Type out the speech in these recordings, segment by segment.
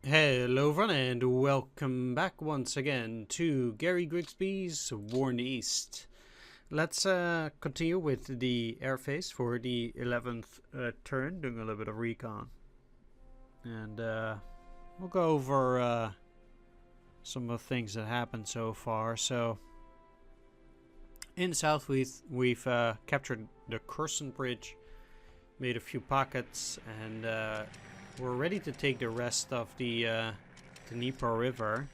Hello everyone and welcome back once again to Gary Grigsby's War in the East. Let's continue with the air phase for the 11th turn, doing a little bit of recon. And we'll go over some of the things that happened so far. So, in the south we've captured the Curson Bridge, made a few pockets, and we're ready to take the rest of the Dnieper River.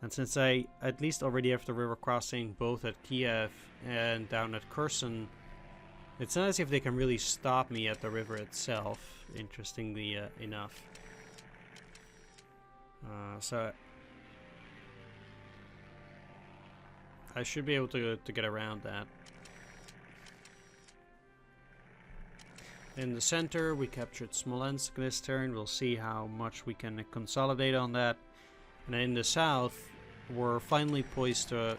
And since I at least already have the river crossing both at Kiev and down at Kherson, it's not as if they can really stop me at the river itself, interestingly enough. So I should be able to get around that. In the center, we captured Smolensk this turn. We'll see how much we can consolidate on that. And in the south, we're finally poised to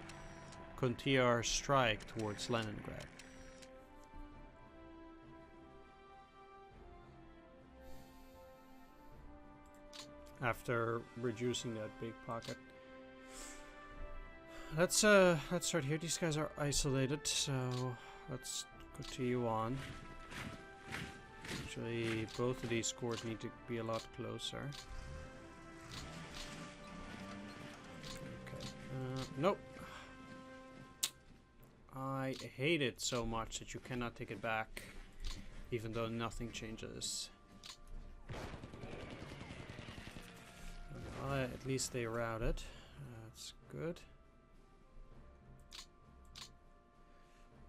continue our strike towards Leningrad. After reducing that big pocket. Let's start here. These guys are isolated, so let's continue on. Actually, both of these scores need to be a lot closer. Okay. Nope. I hate it so much that you cannot take it back, even though nothing changes. Well, at least they routed. That's good.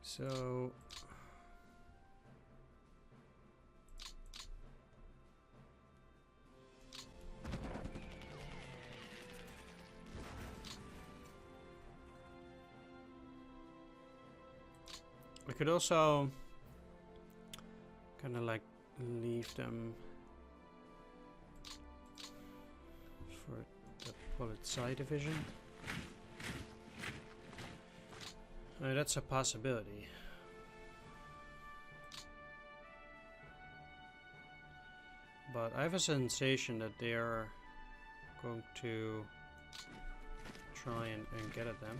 So... I could also kind of like leave them for the Politsai division. That's a possibility. But I have a sensation that they are going to try and get at them.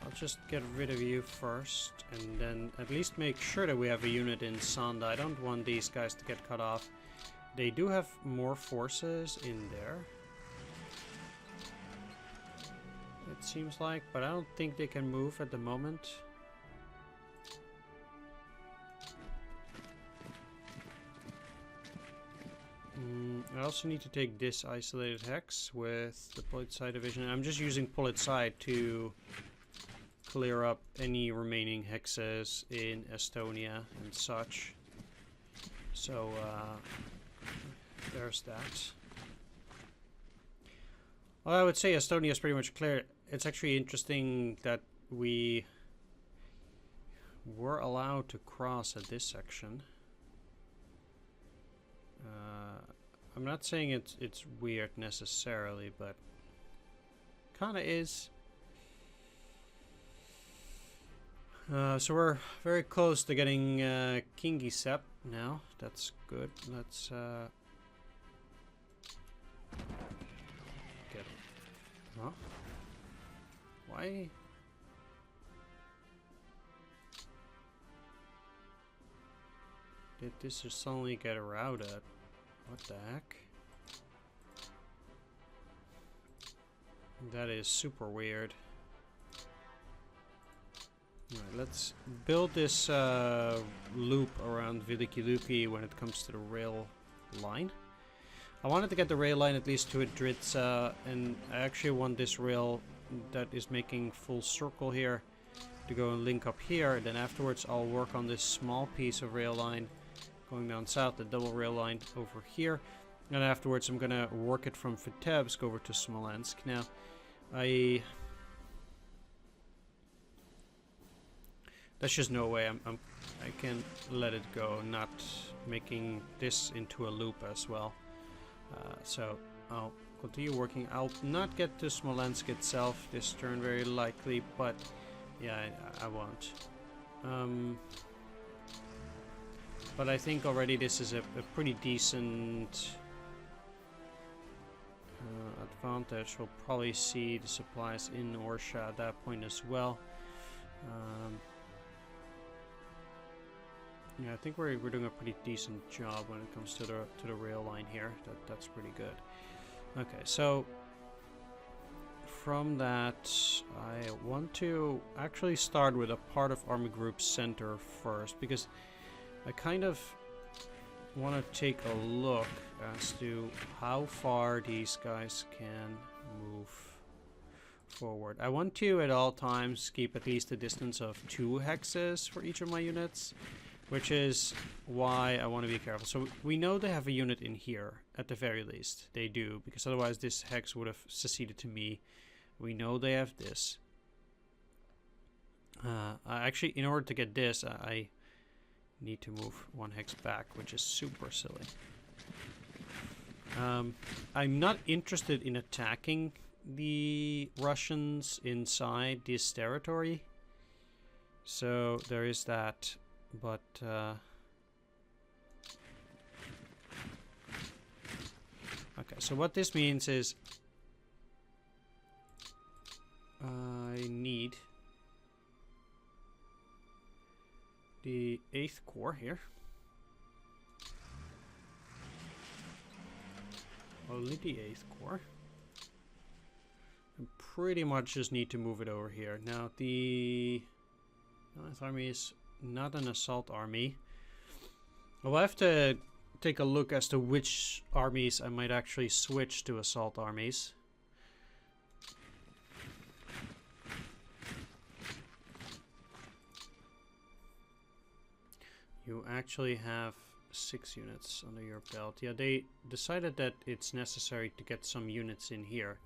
I'll just get rid of you first, and then at least make sure that we have a unit in Sanda. I don't want these guys to get cut off. They do have more forces in there, it seems like, but I don't think they can move at the moment. I also need to take this isolated hex with the Politsai division. I'm just using Politsai to clear up any remaining hexes in Estonia and such. So there's that. Well, I would say Estonia is pretty much clear. It's actually interesting that we were allowed to cross at this section. I'm not saying it's weird necessarily, but kinda is. So we're very close to getting Kingisepp now. That's good. Let's get it. Huh? Why? Did this just suddenly get routed? What the heck? That is super weird. Alright, let's build this loop around Veliki Luki when it comes to the rail line. I wanted to get the rail line at least to Idritsa, and I actually want this rail that is making full circle here to go and link up here. Then afterwards I'll work on this small piece of rail line going down south, the double rail line over here. And afterwards I'm gonna work it from Vitebsk over to Smolensk. Now, there's just no way I can let it go, not making this into a loop as well. So I'll continue working. I'll not get to Smolensk itself this turn very likely, but yeah, I won't. But I think already this is a pretty decent advantage. We'll probably see the supplies in Orsha at that point as well. Yeah, I think we're doing a pretty decent job when it comes to the rail line here. That's pretty good. Okay, so from that, I want to actually start with a part of Army Group Center first, because I kind of want to take a look as to how far these guys can move forward. I want to at all times keep at least a distance of 2 hexes for each of my units, which is why I want to be careful. So we know they have a unit in here, at the very least. They do, because otherwise this hex would have seceded to me. We know they have this. Actually, in order to get this, I need to move 1 hex back, which is super silly. I'm not interested in attacking the Russians inside this territory. So there is that. But okay, so what this means is I need the 8th Corps here. Only the 8th Corps. And pretty much just need to move it over here. Now the 9th Army is not an assault army. I'll have to take a look as to which armies I might actually switch to assault armies. You actually have 6 units under your belt. Yeah, they decided that it's necessary to get some units in here.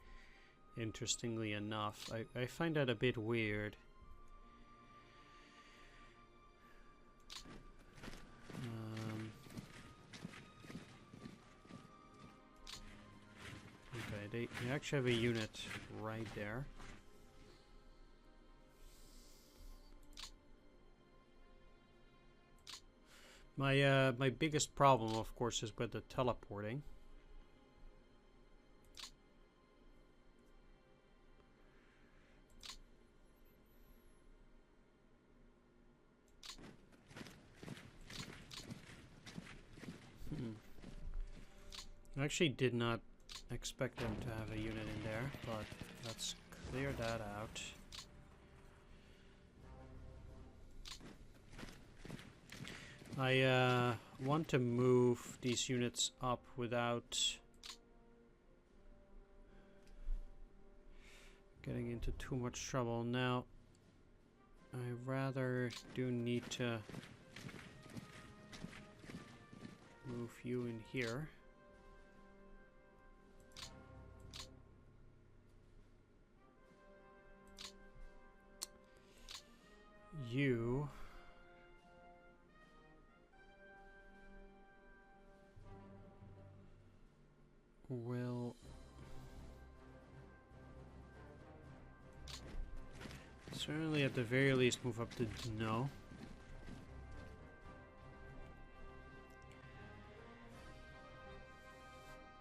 Interestingly enough, I find that a bit weird. Okay, they actually have a unit right there. My biggest problem, of course, is with the teleporting. I actually did not expect them to have a unit in there, but let's clear that out. I want to move these units up without getting into too much trouble. Now, I rather do need to move you in here. You will certainly at the very least move up to Dno.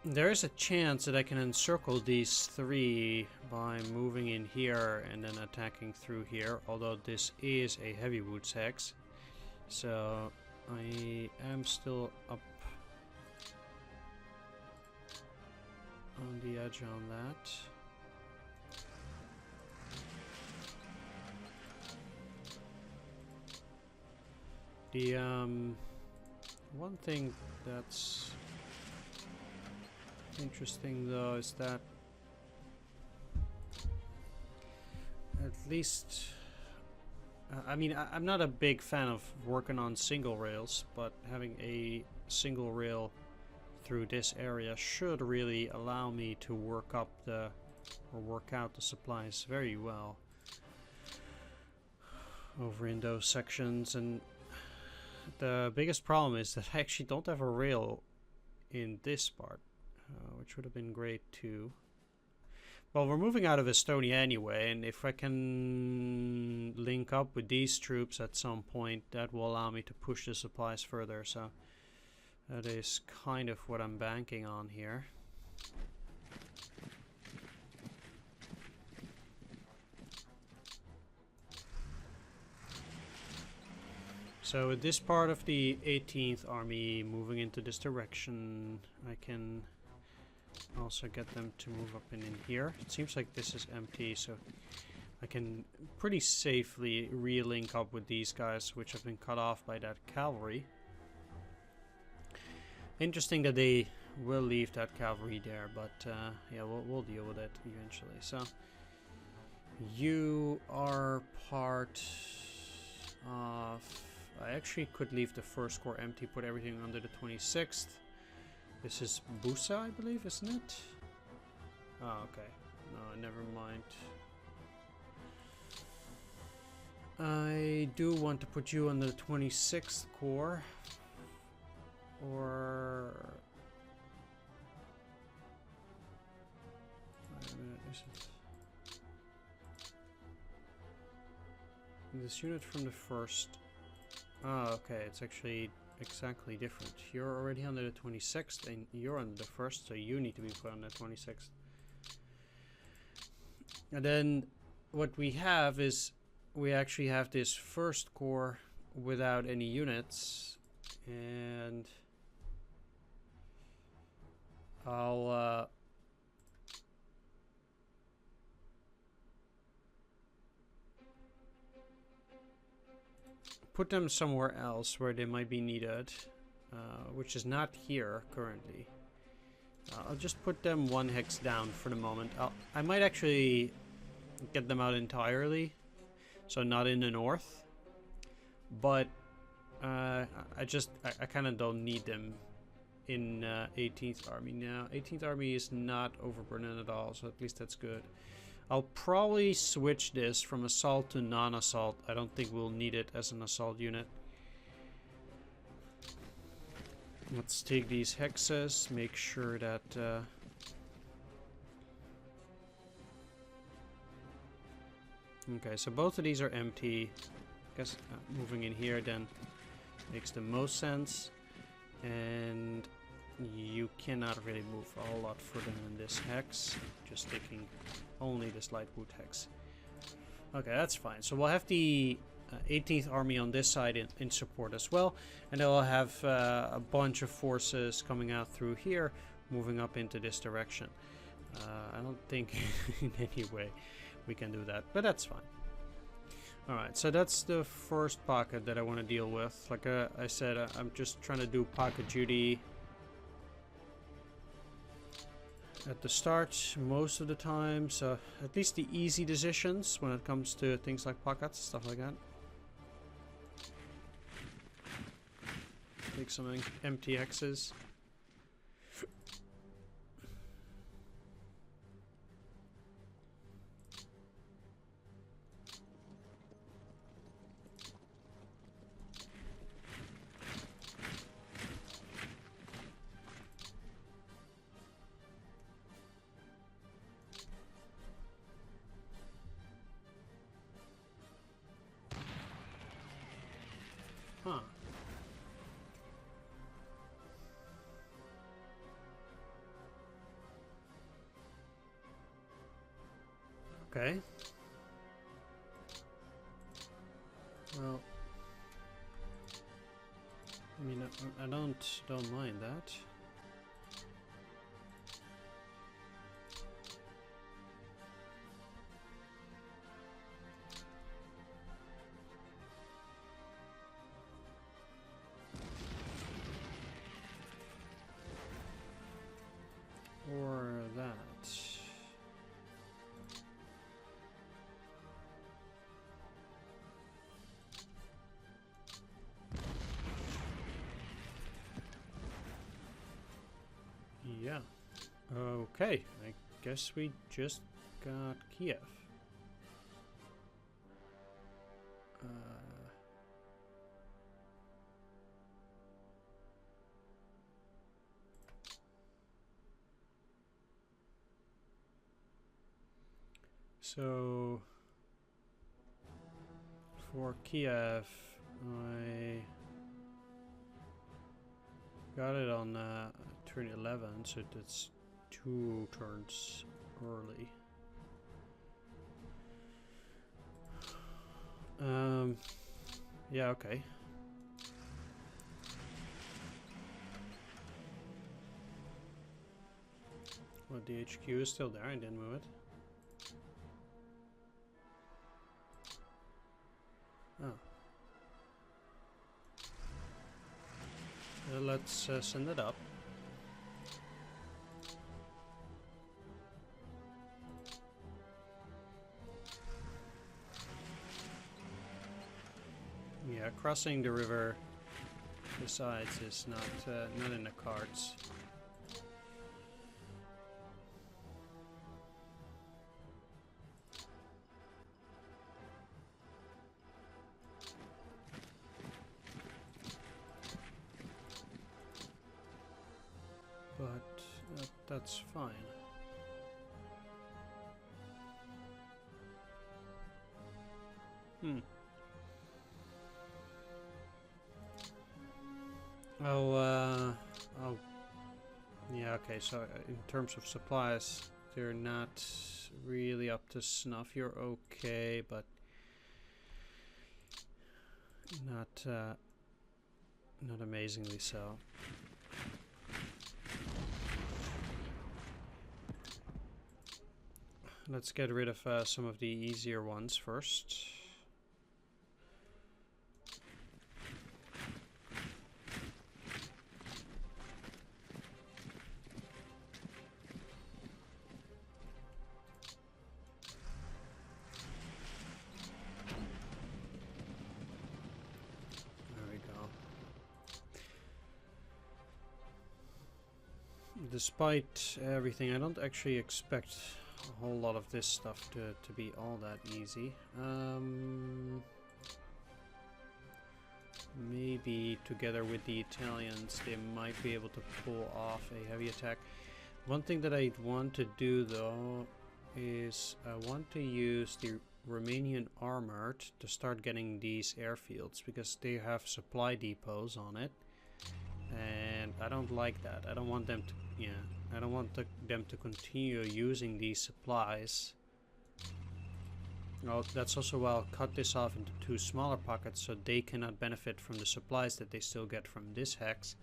There is a chance that I can encircle these 3 by moving in here and then attacking through here, although this is a heavy woods hex. So I am still up on the edge on that. The one thing that's interesting though is that at least I mean I'm not a big fan of working on single rails, but having a single rail through this area should really allow me to work up the or work out the supplies very well over in those sections. And the biggest problem is that I actually don't have a rail in this part, which would have been great too. Well, we're moving out of Estonia anyway, and if I can link up with these troops at some point, that will allow me to push the supplies further, so that is kind of what I'm banking on here. So with this part of the 18th Army moving into this direction, I can also get them to move up in here. It seems like this is empty, so I can pretty safely re-link up with these guys, which have been cut off by that cavalry. Interesting that they will leave that cavalry there, but yeah, we'll deal with it eventually. So you are part of... I actually could leave the first corps empty, put everything under the 26th. This is Busa, I believe, isn't it? Oh, okay. No, never mind. I do want to put you on the 26th Corps. Or... wait a minute, is it... this unit from the first... oh, okay, it's actually exactly different. You're already under the 26th and you're on the 1st, so you need to be put on the 26th. And then what we have is we actually have this first corps without any units, and I'll put them somewhere else where they might be needed, which is not here currently. I'll just put them one hex down for the moment. I might actually get them out entirely, so not in the north, but I kind of don't need them in 18th Army now. 18th Army is not overburdened at all, so at least that's good. I'll probably switch this from assault to non-assault. I don't think we'll need it as an assault unit. Let's take these hexes, make sure that okay, so both of these are empty. I guess moving in here then makes the most sense, and you cannot really move a whole lot further than this hex, just taking only this light wood hex. Okay, that's fine. So we'll have the 18th Army on this side in support as well, and then we'll have a bunch of forces coming out through here, moving up into this direction. I don't think in any way we can do that, but that's fine. Alright, so that's the first pocket that I want to deal with. Like I said, I'm just trying to do pocket duty at the start most of the time, so at least the easy decisions when it comes to things like pockets, stuff like that. Take some empty X's. Huh. Okay. Well, I mean, I don't mind that. Or that. Yeah. Okay, I guess we just got Kiev. So for Kiev, I got it on turn 11, so that's 2 turns early. Yeah, okay. Well, the HQ is still there, I didn't move it. Oh. Let's send it up. Yeah, crossing the river besides is not in the cards. But that's fine. Oh, yeah, okay, so in terms of supplies, they're not really up to snuff. You're okay, but not amazingly so. Let's get rid of some of the easier ones first. Despite everything, I don't actually expect a whole lot of this stuff to be all that easy. Maybe together with the Italians they might be able to pull off a heavy attack. One thing that I want to do though is I want to use the Romanian armored to start getting these airfields, because they have supply depots on it. And I don't like that. I don't want them to, I don't want them to continue using these supplies. Well, that's also why I'll cut this off into 2 smaller pockets, so they cannot benefit from the supplies that they still get from this hex,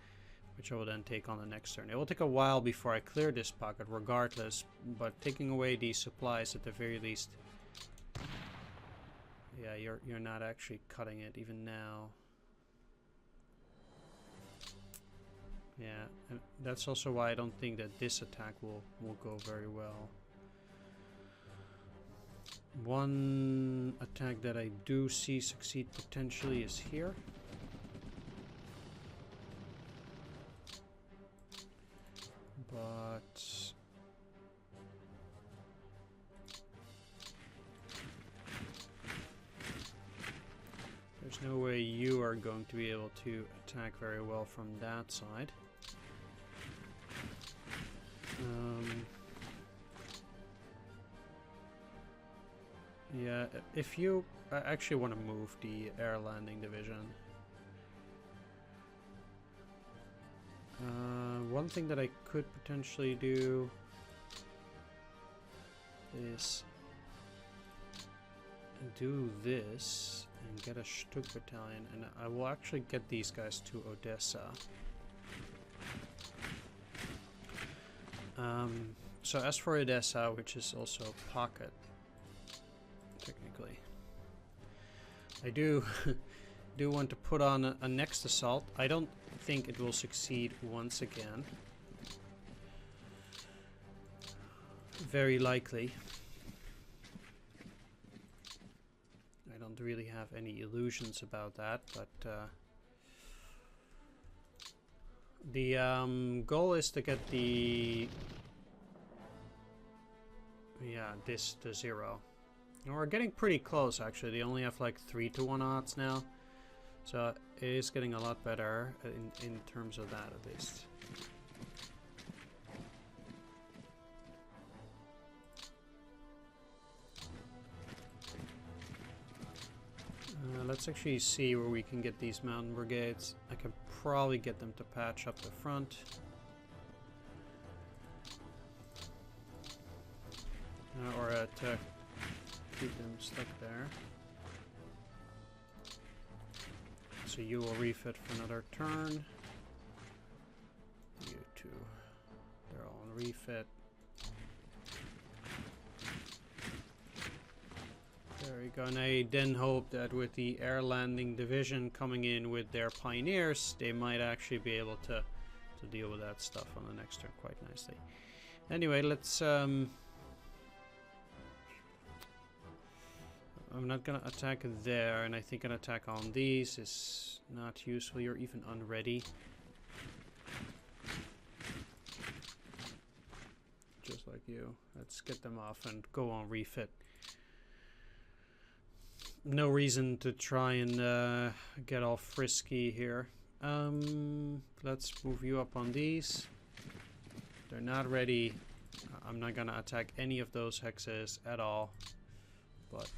which I will then take on the next turn. It will take a while before I clear this pocket regardless, but taking away these supplies at the very least, yeah, you're not actually cutting it even now. Yeah, and that's also why I don't think that this attack will go very well. One attack that I do see succeed potentially is here. But there's no way you are going to be able to attack very well from that side. Yeah, if you actually want to move the air landing division. One thing that I could potentially do is do this and get a Stuk battalion, and I will actually get these guys to Odessa. So as for Odessa, which is also pocket, technically, I do want to put on a next assault. I don't think it will succeed once again. Very likely. I don't really have any illusions about that, but the goal is to get the this to 0. And we're getting pretty close actually. They only have like 3-to-1 odds now, so it is getting a lot better in terms of that at least. let's actually see where we can get these mountain brigades. I can probably get them to patch up the front. Or to keep them stuck there. So you will refit for another turn. You two, they're all on refit. There we go. And I then hope that with the air landing division coming in with their pioneers, they might actually be able to deal with that stuff on the next turn quite nicely. Anyway, let's I'm not gonna attack there, and I think an attack on these is not useful. You're even unready. Just like you. Let's get them off and go on refit. No reason to try and get all frisky here. Let's move you up on these. They're not ready. I'm not gonna attack any of those hexes at all. But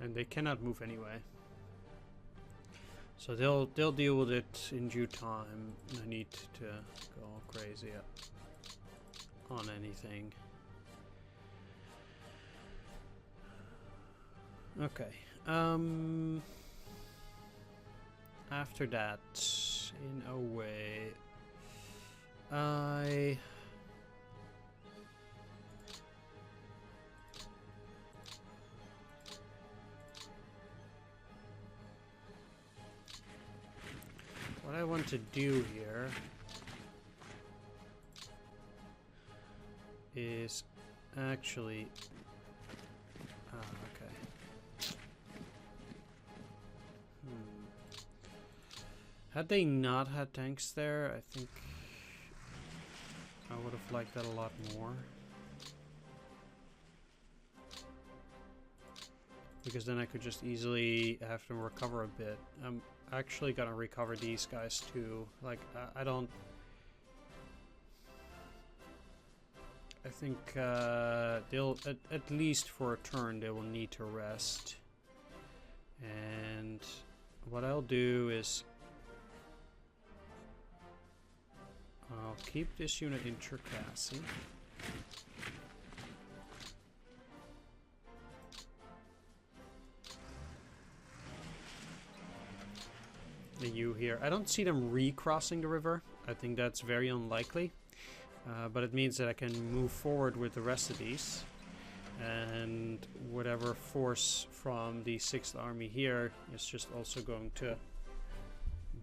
and they cannot move anyway, so they'll deal with it in due time. No need to go all crazy on anything. Okay. After that, in a way, what I want to do here is actually had they not had tanks there, I think I would have liked that a lot more. Because then I could just easily have them recover a bit. I'm actually gonna recover these guys too. Like, I don't... I think they'll, at least for a turn, they will need to rest. And what I'll do is I'll keep this unit in Cherkasy. The U here. I don't see them recrossing the river. I think that's very unlikely. But it means that I can move forward with the rest of these. And whatever force from the 6th Army here is just also going to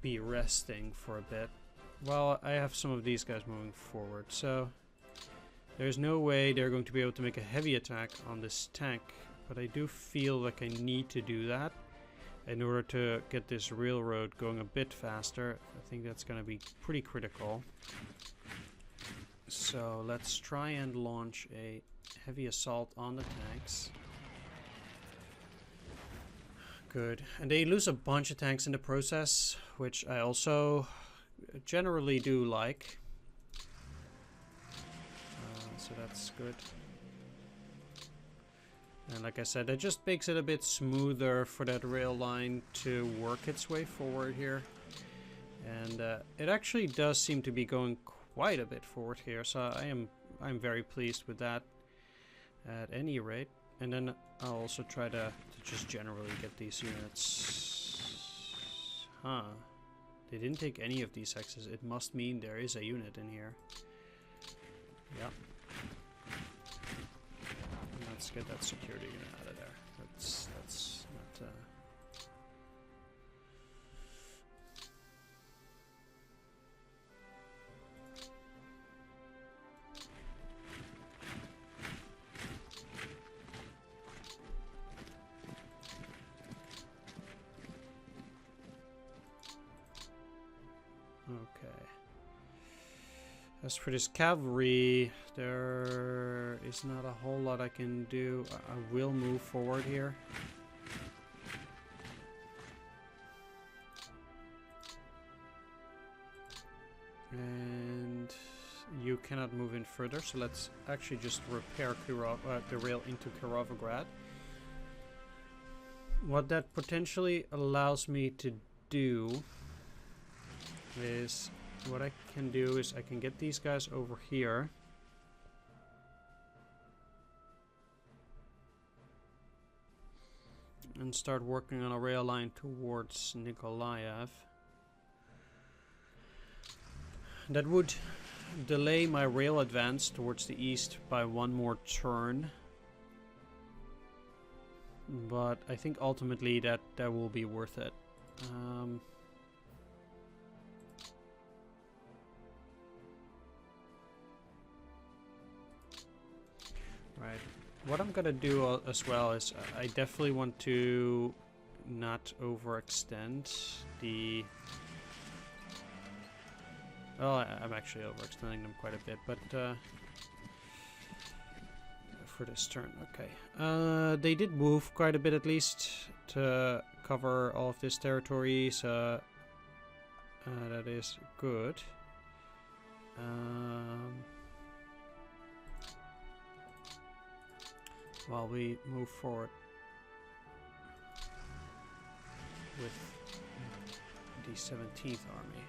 be resting for a bit. Well, I have some of these guys moving forward, so there's no way they're going to be able to make a heavy attack on this tank, but I do feel like I need to do that in order to get this railroad going a bit faster. I think that's going to be pretty critical. So let's try and launch a heavy assault on the tanks. Good. And they lose a bunch of tanks in the process, which I also generally do like. So that's good. And like I said, it just makes it a bit smoother for that rail line to work its way forward here. And it actually does seem to be going quite a bit forward here, so I'm very pleased with that at any rate. And then I'll also try to just generally get these units. Huh. They didn't take any of these hexes. It must mean there is a unit in here. Yep. Let's get that security unit out of there. That's not... Okay. As for this cavalry, there is not a whole lot I can do. I will move forward here. And you cannot move in further, so let's actually just repair the rail into Kirovograd. What that potentially allows me to do is, what I can do is I can get these guys over here. And start working on a rail line towards Nikolaev. That would delay my rail advance towards the east by one more turn. But I think ultimately that will be worth it. Right. What I'm gonna do as well is I definitely want to not overextend the... Well, I'm actually overextending them quite a bit, but for this turn, okay. They did move quite a bit at least to cover all of this territory, so that is good. While we move forward with the 17th Army.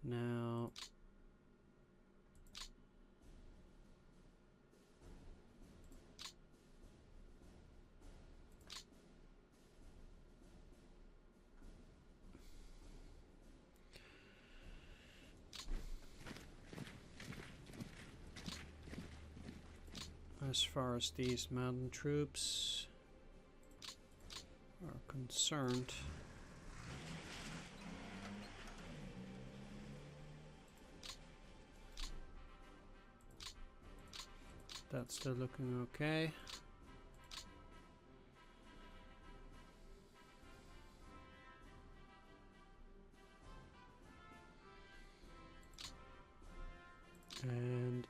Now, as far as these mountain troops are concerned, that's still looking okay. And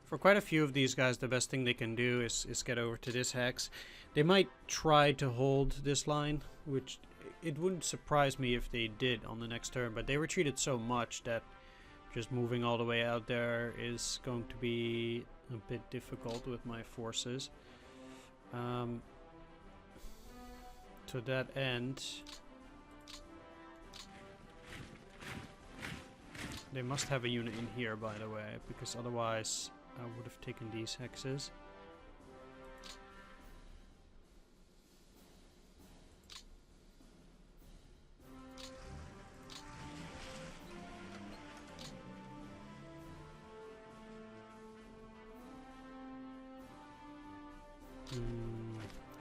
for quite a few of these guys, the best thing they can do is get over to this hex. They might try to hold this line, which it wouldn't surprise me if they did on the next turn, but they retreated so much that just moving all the way out there is going to be a bit difficult with my forces. To that end, they must have a unit in here, by the way, because otherwise I would have taken these hexes.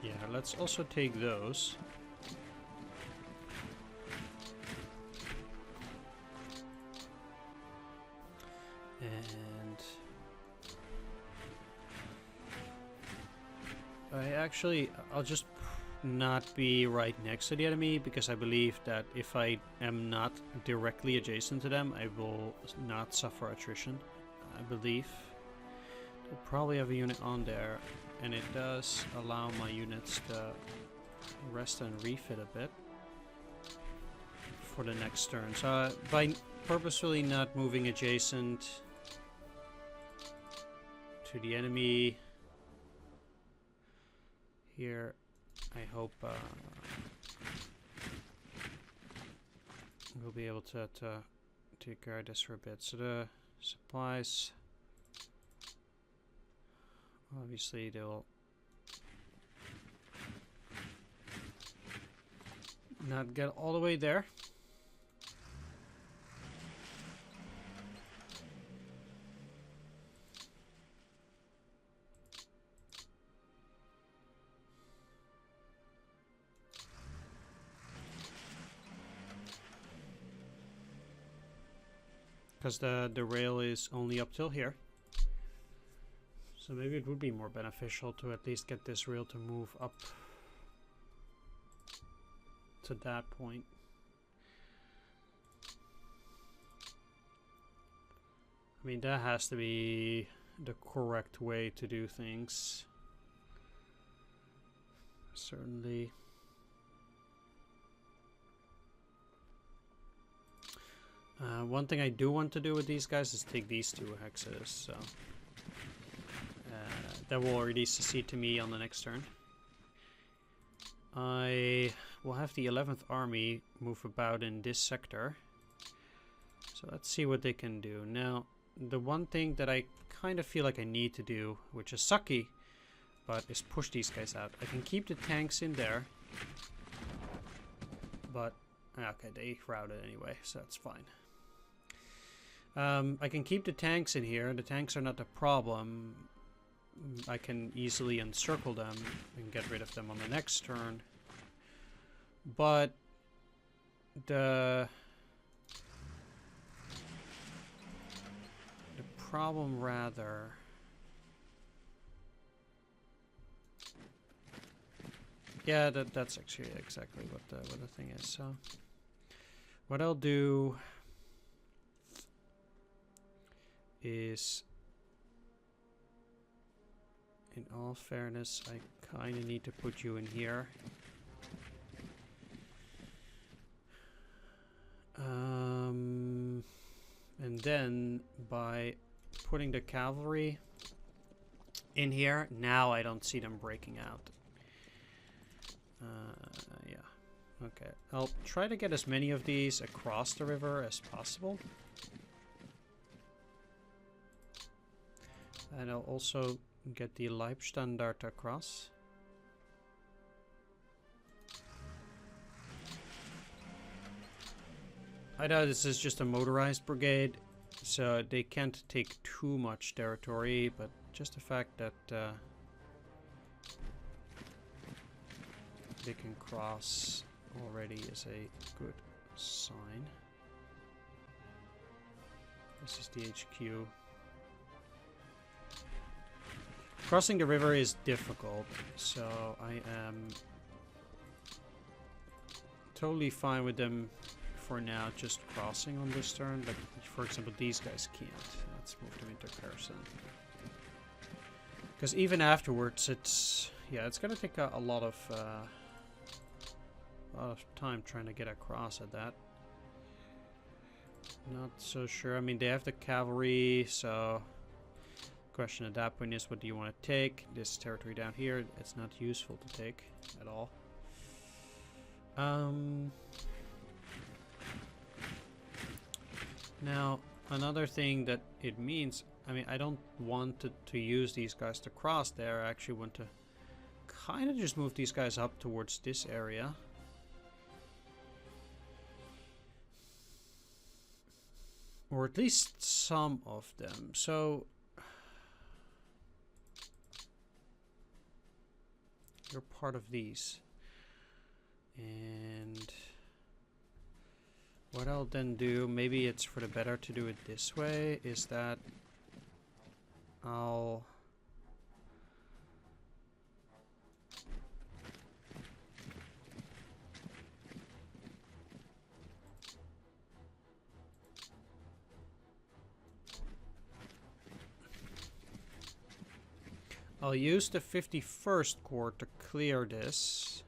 Yeah, let's also take those. And I'll just not be right next to the enemy, because I believe that if I am not directly adjacent to them, I will not suffer attrition. I believe we'll probably have a unit on there, and it does allow my units to rest and refit a bit for the next turn. So by purposefully not moving adjacent to the enemy here, I hope we'll be able to take care of this for a bit. So the supplies, obviously they'll not get all the way there. Because the rail is only up till here. So maybe it would be more beneficial to at least get this rail to move up to that point. I mean, that has to be the correct way to do things. Certainly. One thing I do want to do with these guys is take these 2 hexes, so that will release the seed to me on the next turn. I will have the 11th Army move about in this sector. So let's see what they can do. Now, the one thing that I kind of feel like I need to do, which is sucky, but is push these guys out. I can keep the tanks in there, but okay, they routed anyway, so that's fine. I can keep the tanks in here. The tanks are not the problem. I can easily encircle them and get rid of them on the next turn. But the problem rather yeah, that's actually exactly what the thing is. So what I'll do is, in all fairness, I kind of need to put you in here. And then by putting the cavalry in here, now I don't see them breaking out. Yeah. Okay. I'll try to get as many of these across the river as possible. And I'll also get the Leibstandarte across. I know this is just a motorized brigade, so they can't take too much territory, but just the fact that they can cross already is a good sign. This is the HQ. Crossing the river is difficult, so I am totally fine with them for now just crossing on this turn. Like, for example, these guys can't. Let's move them into Kherson. Because even afterwards, it's gonna take a lot of time trying to get across at that. Not so sure. I mean, they have the cavalry, so question at that point is, what do you want to take? This territory down here, it's not useful to take at all. Now, another thing that it means, I mean, I don't want to use these guys to cross there. I actually want to kind of just move these guys up towards this area. Or at least some of them. So you're part of these. And what I'll then do, maybe it's for the better to do it this way, is that I'll use the 51st Corps to clear this.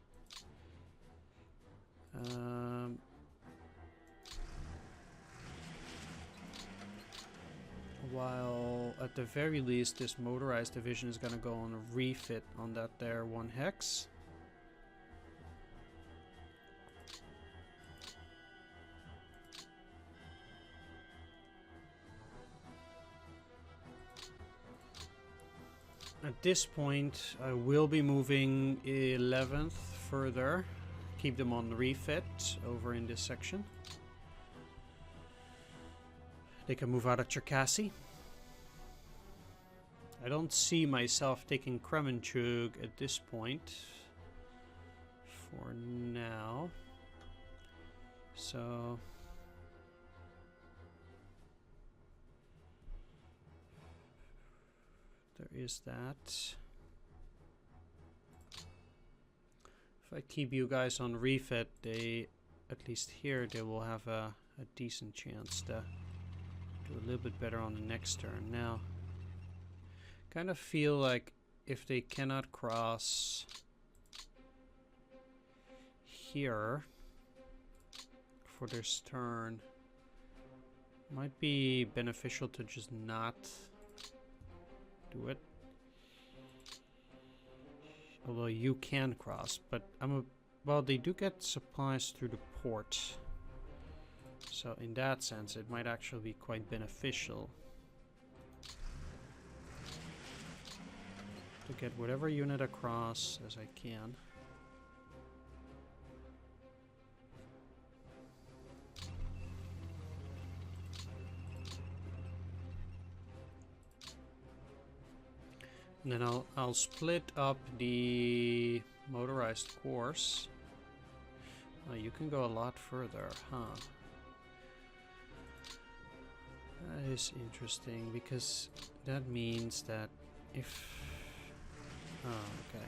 While at the very least this motorized division is gonna go on a refit on that there 1 hex. At this point, I will be moving 11th further. Keep them on refit over in this section. They can move out of Cherkasy. I don't see myself taking Kremenchug at this point. For now. So there is that. If I keep you guys on refit, they, at least here, they will have a decent chance to do a little bit better on the next turn. Now, kind of feel like if they cannot cross here for this turn, might be beneficial to just not do it. Although you can cross, but well, they do get supplies through the port. So in that sense, it might actually be quite beneficial to get whatever unit across as I can. And then I'll split up the motorized course. Oh, you can go a lot further, huh? That is interesting, because that means that if... Oh, okay.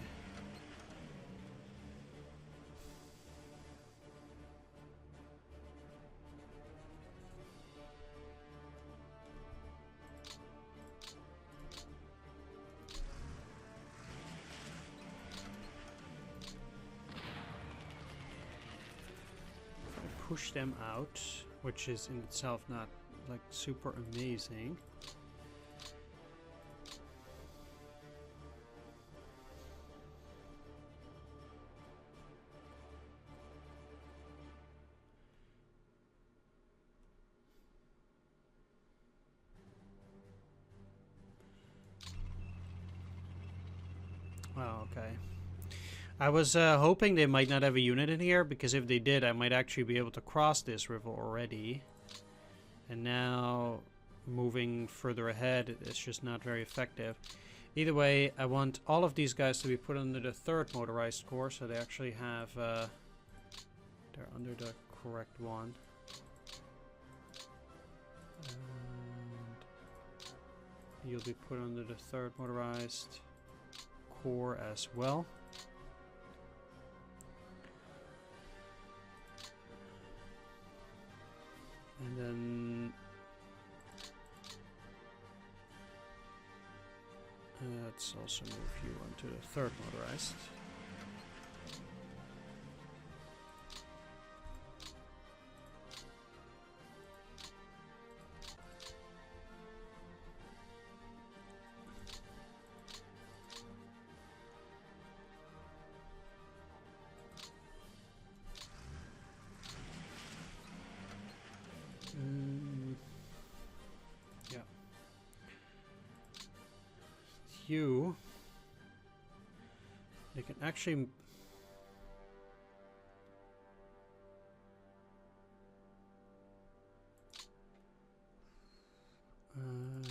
Push them out, which is in itself not like super amazing. Oh, okay. I was hoping they might not have a unit in here, because if they did, I might actually be able to cross this river already. And now, moving further ahead, it's just not very effective. Either way, I want all of these guys to be put under the 3rd motorized corps, so they actually have... they're under the correct one. And you'll be put under the 3rd motorized corps as well. And then let's also move you onto the 3rd motorized. Yeah. You. They can actually.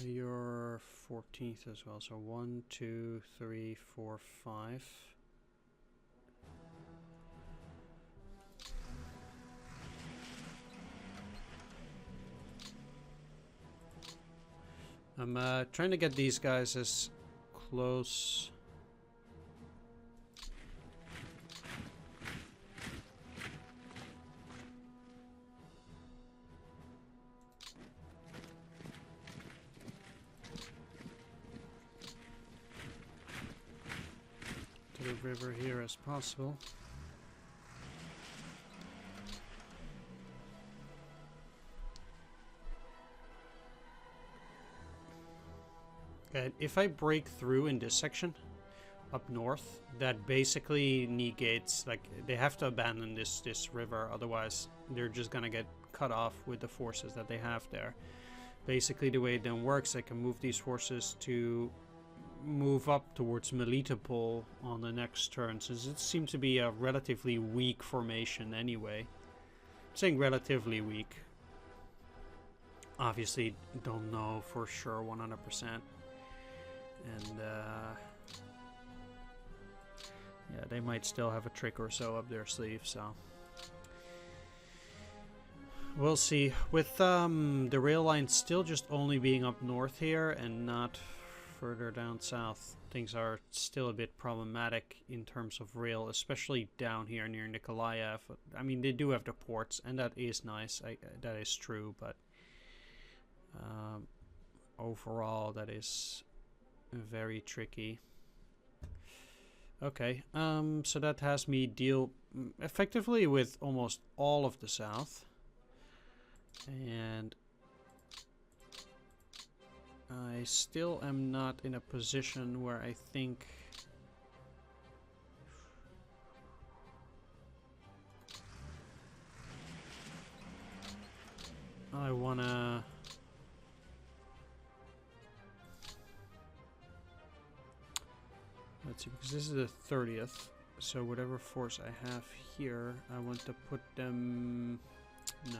You're 14th as well. So 1, 2, 3, 4, 5. I'm trying to get these guys as close. To the river here as possible. And if I break through in this section up north, that basically negates, like, they have to abandon this river, otherwise they're just gonna get cut off with the forces that they have there. Basically, the way it then works, I can move these forces to move up towards Melitopol on the next turn, since it seems to be a relatively weak formation anyway. I'm saying relatively weak. Obviously, don't know for sure 100%. And yeah, they might still have a trick or so up their sleeve, so we'll see. With the rail line still just only being up north here and not further down south, things are still a bit problematic in terms of rail, especially down here near Nikolaev. I mean, they do have the ports, and that is nice. That is true, but overall that is very tricky. Okay, so that has me deal effectively with almost all of the south. And I still am not in a position where I think I wanna... Let's see, because this is the 30th, so whatever force I have here, I want to put them... No.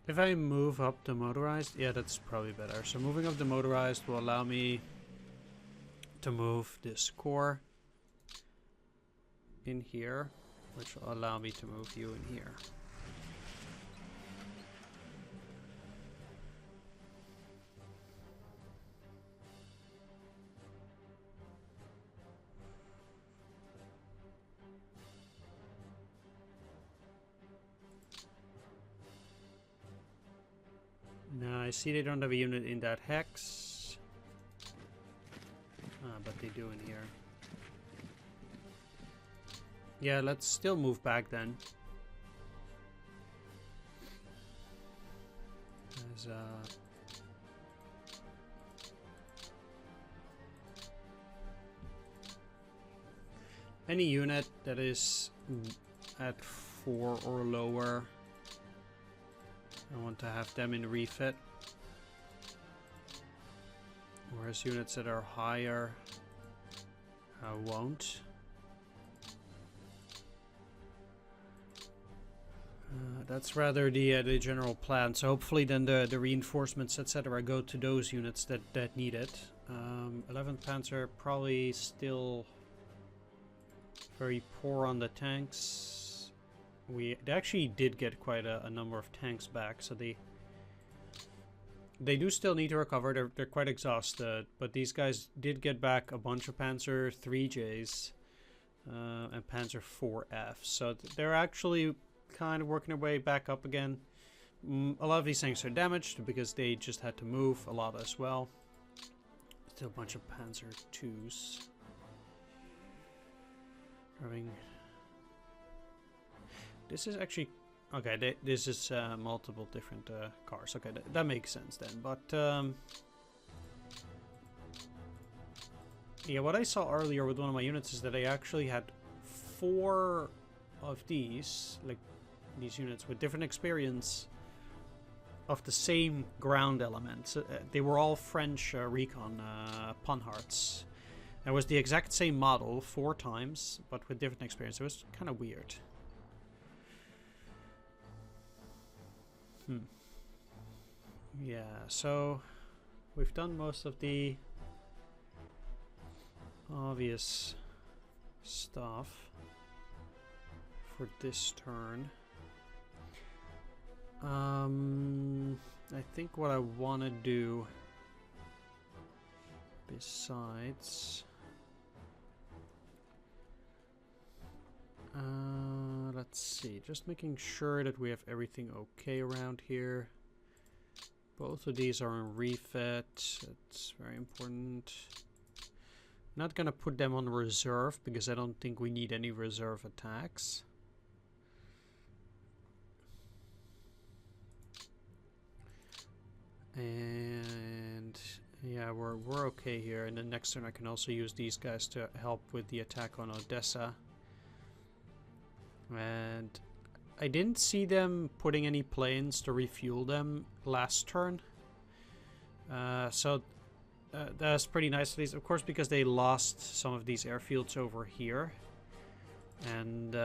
If I move up the motorized, yeah, that's probably better. So moving up the motorized will allow me to move this core in here, which will allow me to move you in here. Now I see they don't have a unit in that hex. But they do in here. Yeah, let's still move back then. There's any unit that is at 4 or lower, I want to have them in refit. Whereas units that are higher, I won't. That's rather the general plan. So hopefully then the reinforcements, etc., go to those units that need it. 11th Panzer probably still very poor on the tanks. They actually did get quite a number of tanks back, so they do still need to recover. They're quite exhausted, but these guys did get back a bunch of Panzer 3Js and Panzer 4F, so they're actually kind of working their way back up again. A lot of these things are damaged because they just had to move a lot as well. Still a bunch of Panzer 2s. This is actually... Okay, this is multiple different cars. Okay, that makes sense then. But, yeah, what I saw earlier with one of my units is that I actually had 4 of these, like, these units with different experience of the same ground elements. They were all French recon Panhards. It was the exact same model 4 times, but with different experience. It was kind of weird. Yeah, so we've done most of the obvious stuff for this turn. I think what I want to do besides... let's see, just making sure that we have everything okay around here. Both of these are in refit. It's very important. Not gonna put them on reserve because I don't think we need any reserve attacks. And yeah, we're okay here. And the next turn I can also use these guys to help with the attack on Odessa. And I didn't see them putting any planes to refuel them last turn. So that's pretty nice of these. Of course, because they lost some of these airfields over here. And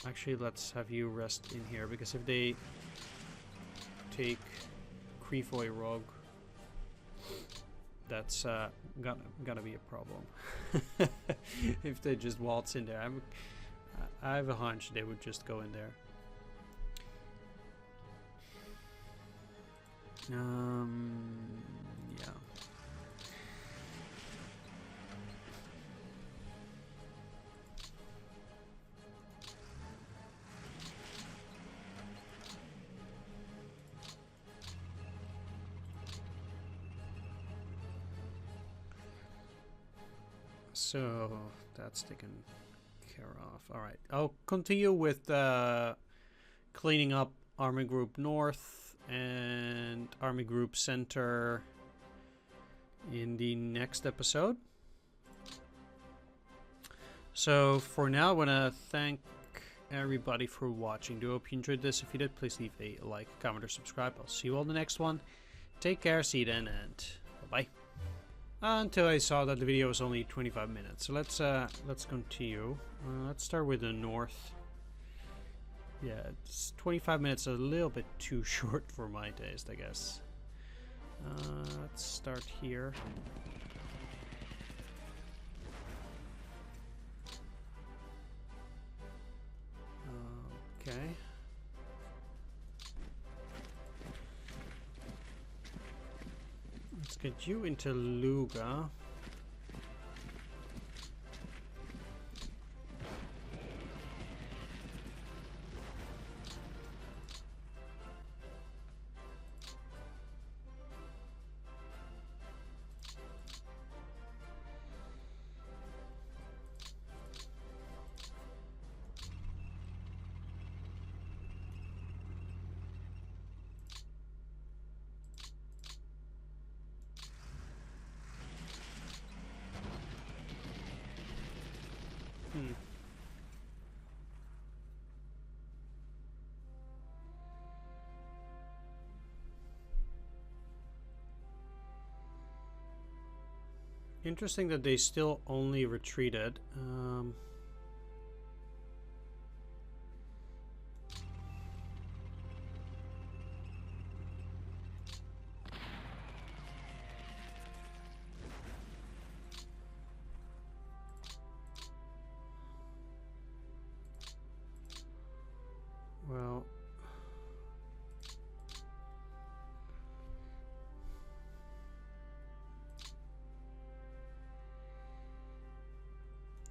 actually, let's have you rest in here. Because if they take Creefoy Rogue. That's gonna be a problem. If they just waltz in there. I have a hunch they would just go in there. Yeah. So that's taken care of. All right, I'll continue with cleaning up Army Group North and Army Group Center in the next episode. So for now, I want to thank everybody for watching. Do hope you enjoyed this. If you did, please leave a like, comment, or subscribe. I'll see you all in the next one. Take care, see you then, and bye-bye. Until I saw that the video was only 25 minutes. So let's continue. Let's start with the north. Yeah, it's 25 minutes, a little bit too short for my taste, I guess. Let's start here. Okay. Let's get you into Luga. Interesting that they still only retreated. Well,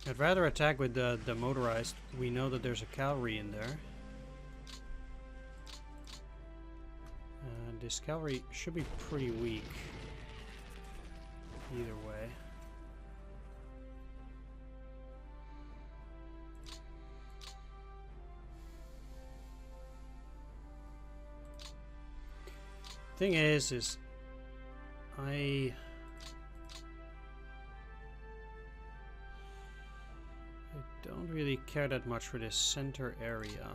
I'd rather attack with the motorized. We know that there's a cavalry in there. This cavalry should be pretty weak. Either way. Thing is I don't really care that much for this center area.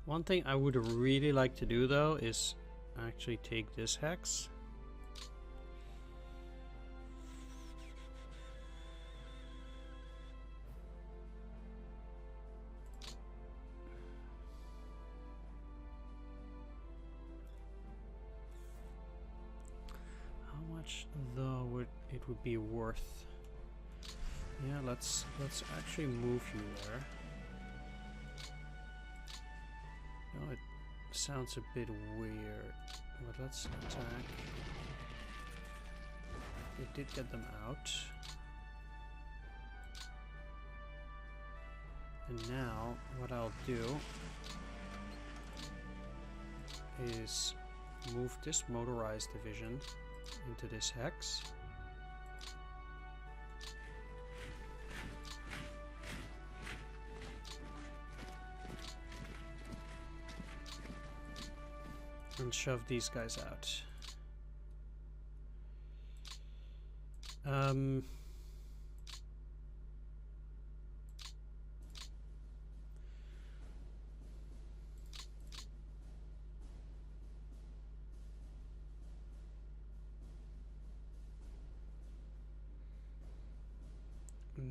One thing I would really like to do though is actually take this hex. How much though would it be worth? Yeah, let's actually move you there. Oh, it sounds a bit weird, but let's attack. It did get them out. And now, what I'll do is move this motorized division into this hex. and shove these guys out.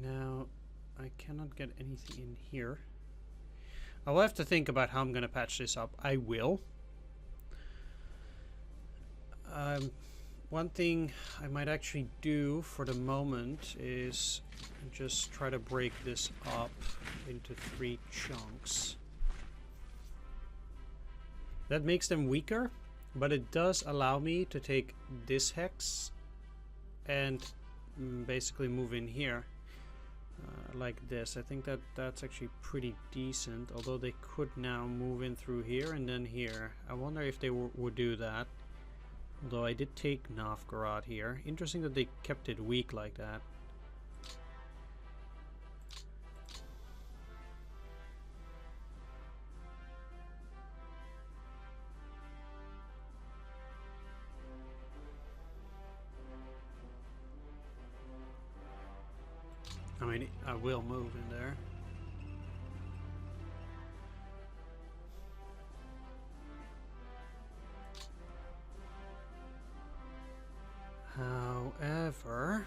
Now, I cannot get anything in here. I will have to think about how I'm going to patch this up. I will. One thing I might actually do for the moment is just try to break this up into 3 chunks. That makes them weaker, but it does allow me to take this hex and basically move in here like this. I think that that's actually pretty decent, although they could now move in through here and then here. I wonder if they would do that. Although I did take Novgorod here. Interesting that they kept it weak like that. I mean, I will move in there. However,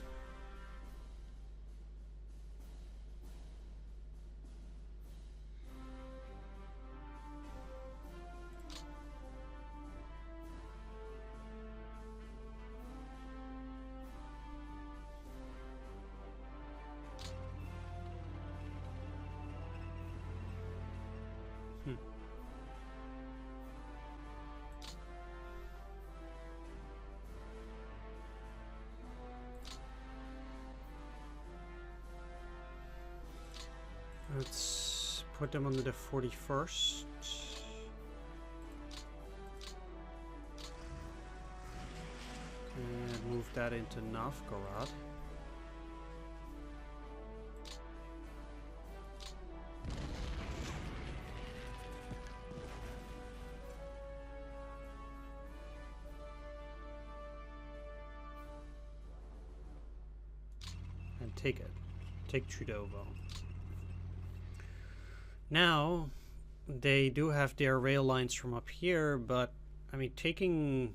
let's put them under the 41st. And move that into Novgorod. And take it. Take Trudovo. Now, they do have their rail lines from up here, but, I mean, taking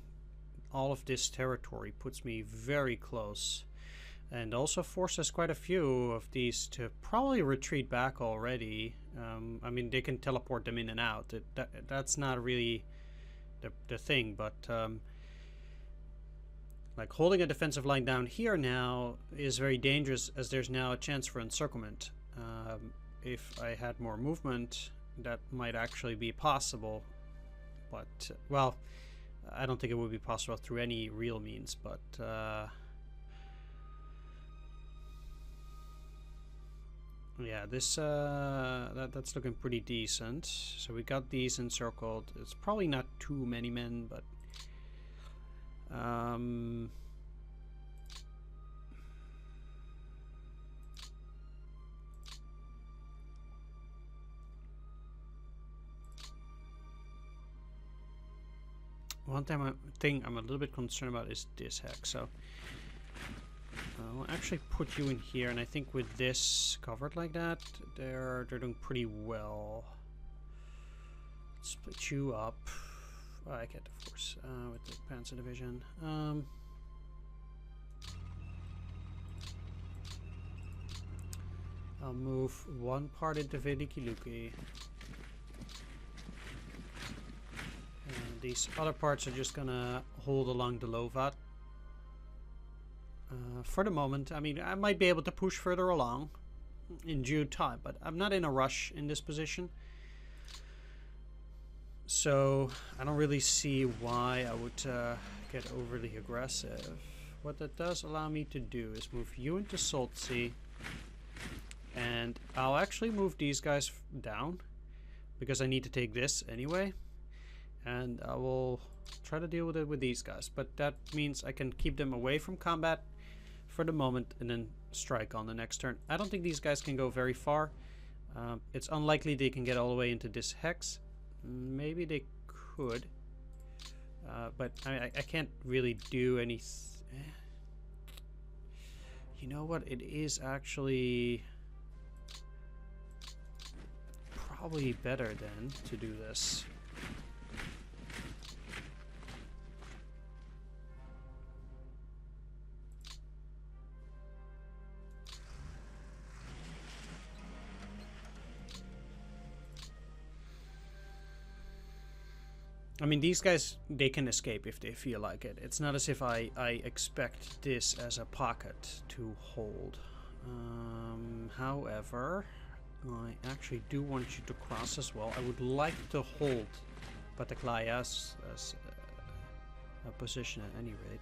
all of this territory puts me very close. And also forces quite a few of these to probably retreat back already. I mean, they can teleport them in and out. That's not really the thing, but... like, holding a defensive line down here now is very dangerous, as there's now a chance for encirclement. If I had more movement, that might actually be possible. But, well, I don't think it would be possible through any real means, but... yeah, this that's looking pretty decent. So we got these encircled. It's probably not too many men, but... one thing I'm a little bit concerned about is this hex. So I'll actually put you in here, and I think with this covered like that, they're doing pretty well. Split you up. Oh, I get the force with the Panzer Division. I'll move one part into Veliki Luki. And these other parts are just gonna hold along the Lovat. For the moment, I mean, I might be able to push further along in due time, but I'm not in a rush in this position. So I don't really see why I would get overly aggressive. What that does allow me to do is move you into Salt Sea, and I'll actually move these guys down because I need to take this anyway, and I will try to deal with it with these guys, but that means I can keep them away from combat for the moment and then strike on the next turn. I don't think these guys can go very far. It's unlikely they can get all the way into this hex. Maybe they could. But I can't really do any... You know what? It is actually probably better then to do this. I mean, these guys, they can escape if they feel like it. It's not as if I expect this as a pocket to hold. However, I actually do want you to cross as well. I would like to hold Bataklaya as a position at any rate.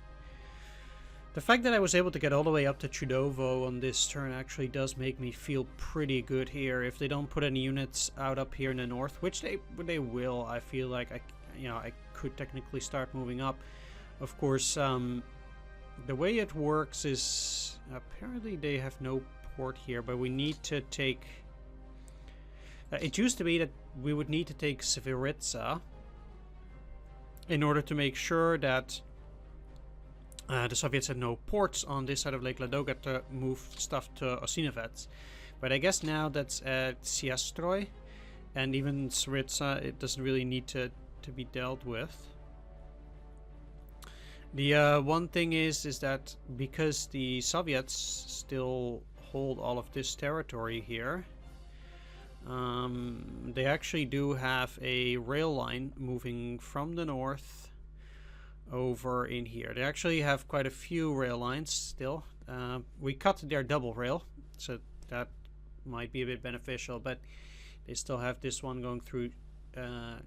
The fact that I was able to get all the way up to Chudovo on this turn actually does make me feel pretty good here. If they don't put any units out up here in the north, which they will, I feel like I could technically start moving up. Of course, the way it works is apparently they have no port here, but we need to take... it used to be that we would need to take Severitsa in order to make sure that the Soviets had no ports on this side of Lake Ladoga to move stuff to Osinovets. But I guess now that's at Siastroy, and even Severitsa, it doesn't really need to be dealt with. The one thing is that because the Soviets still hold all of this territory here, they actually do have a rail line moving from the north over in here. They actually have quite a few rail lines still. We cut their double rail, so that might be a bit beneficial, but they still have this one going through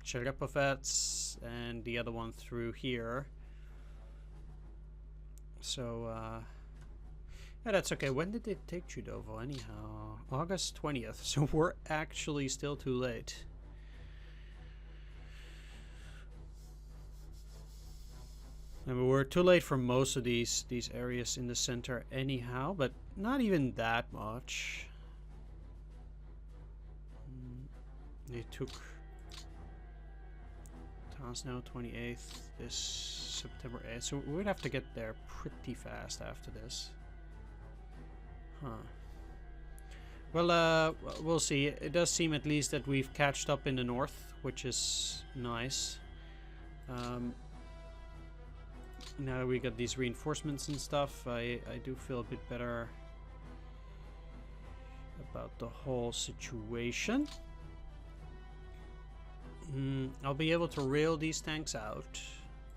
Cherepovets and the other one through here. So yeah, that's okay. When did they take Chudovo anyhow? August 20th, so we're actually still too late. And we're too late for most of these areas in the center anyhow, but not even that much. They took Tasno 28th this September 8th, so we would have to get there pretty fast after this. Huh. Well, we'll see. It does seem at least that we've catched up in the north, which is nice. Now that we got these reinforcements and stuff, I do feel a bit better about the whole situation. I'll be able to rail these tanks out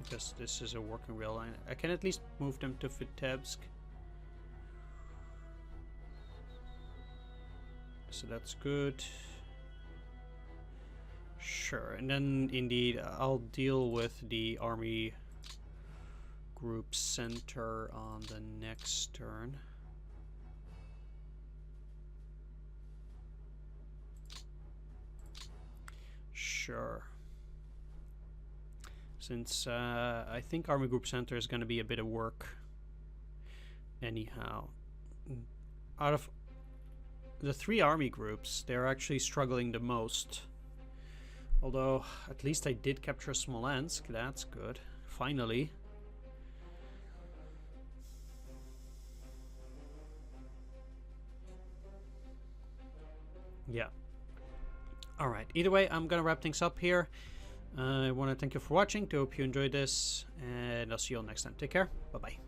because this is a working rail line. I can at least move them to Vitebsk. So that's good. Sure, and then indeed I'll deal with the army group center on the next turn. Sure. Since I think Army Group Center is going to be a bit of work anyhow. Out of the three army groups, they're actually struggling the most. Although, at least I did capture Smolensk. That's good. Finally. Yeah. Alright, either way, I'm gonna wrap things up here. I want to thank you for watching. I hope you enjoyed this, and I'll see you all next time. Take care. Bye-bye.